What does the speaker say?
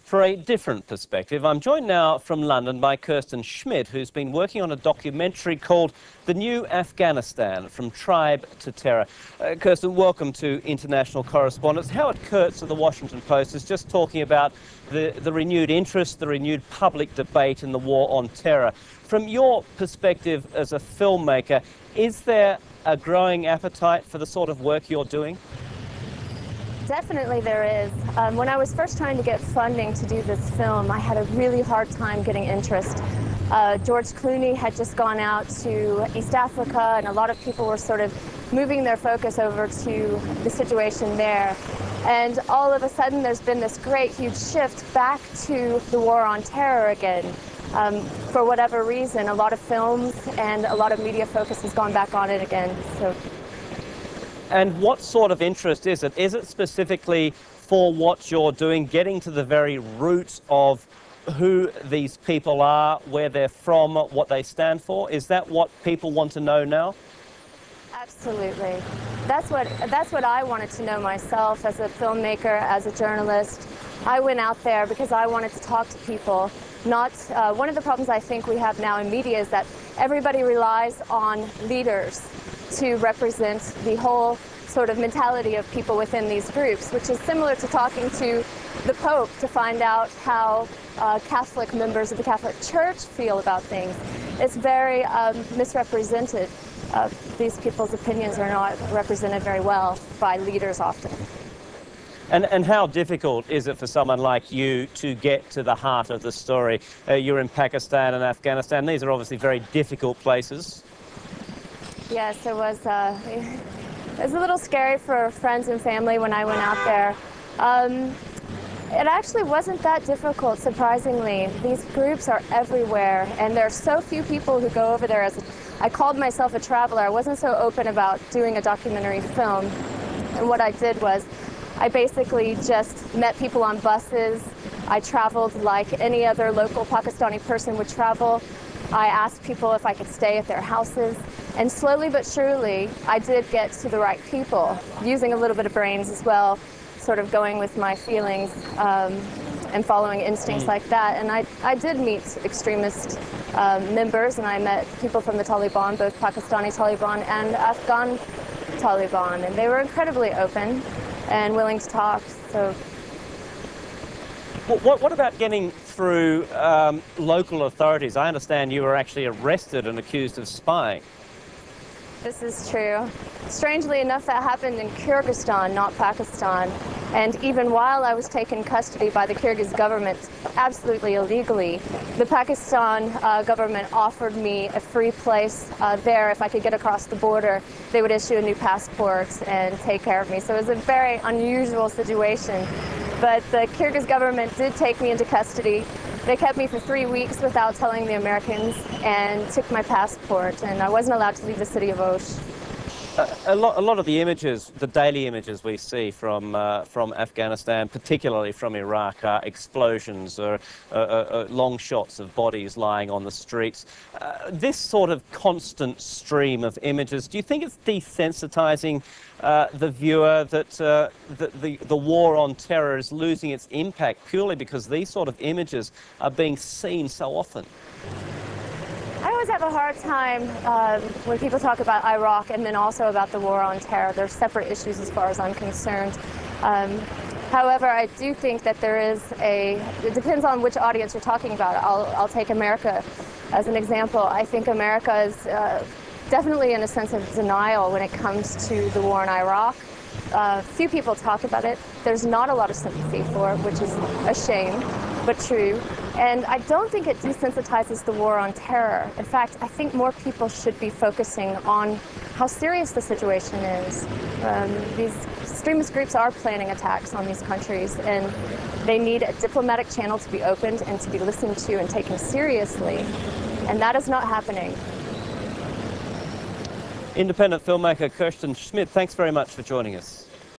For a different perspective, I'm joined now from London by Kirsten Schmidt, who's been working on a documentary called The New Afghanistan, From Tribe to Terror. Kirsten, welcome to International Correspondence. Howard Kurtz of The Washington Post is just talking about the renewed interest, the renewed public debate in the war on terror. From your perspective as a filmmaker, is there a growing appetite for the sort of work you're doing? Definitely there is. When I was first trying to get funding to do this film, I had a really hard time getting interest. George Clooney had just gone out to East Africa, and a lot of people were sort of moving their focus over to the situation there. And all of a sudden there's been this great huge shift back to the war on terror again. For whatever reason, a lot of films and a lot of media focus has gone back on it again. And what sort of interest is it? Is it specifically for what you're doing, getting to the very root of who these people are, where they're from, what they stand for? Is that what people want to know now? Absolutely. That's what I wanted to know myself as a filmmaker, as a journalist. I went out there because I wanted to talk to people. One of the problems I think we have now in media is that everybody relies on leaders to represent the whole sort of mentality of people within these groups, which is similar to talking to the Pope to find out how Catholic members of the Catholic Church feel about things. It's very misrepresented. These people's opinions are not represented very well by leaders often. And how difficult is it for someone like you to get to the heart of the story? You're in Pakistan and Afghanistan. These are obviously very difficult places. Yes, it was a little scary for friends and family when I went out there. It actually wasn't that difficult, surprisingly. These groups are everywhere, and there are so few people who go over there. I called myself a traveler. I wasn't so open about doing a documentary film, and what I did was I basically just met people on buses. I traveled like any other local Pakistani person would travel. I asked people if I could stay at their houses, and slowly but surely I did get to the right people, using a little bit of brains as well, sort of going with my feelings and following instincts like that. And I did meet extremist members, and I met people from the Taliban, both Pakistani Taliban and Afghan Taliban, and they were incredibly open and willing to talk. So. What about getting through local authorities? I understand you were actually arrested and accused of spying. This is true. Strangely enough, that happened in Kyrgyzstan, not Pakistan. And even while I was taken custody by the Kyrgyz government, absolutely illegally, the Pakistan government offered me a free place there if I could get across the border. They would issue a new passport and take care of me. So it was a very unusual situation. But the Kyrgyz government did take me into custody. They kept me for 3 weeks without telling the Americans and took my passport, and I wasn't allowed to leave the city of Osh. A lot of the images, the daily images we see from Afghanistan, particularly from Iraq, are explosions or long shots of bodies lying on the streets. This sort of constant stream of images, do you think it's desensitizing the viewer that the war on terror is losing its impact purely because these sort of images are being seen so often? I always have a hard time when people talk about Iraq and then also about the war on terror. They're separate issues as far as I'm concerned. However, I do think that it depends on which audience you're talking about. I'll take America as an example. I think America is definitely in a sense of denial when it comes to the war in Iraq. Few people talk about it. There's not a lot of sympathy for it, which is a shame, but true. And I don't think it desensitizes the war on terror. In fact, I think more people should be focusing on how serious the situation is. These extremist groups are planning attacks on these countries, and they need a diplomatic channel to be opened and to be listened to and taken seriously. And that is not happening. Independent filmmaker Kirsten Schmidt, thanks very much for joining us.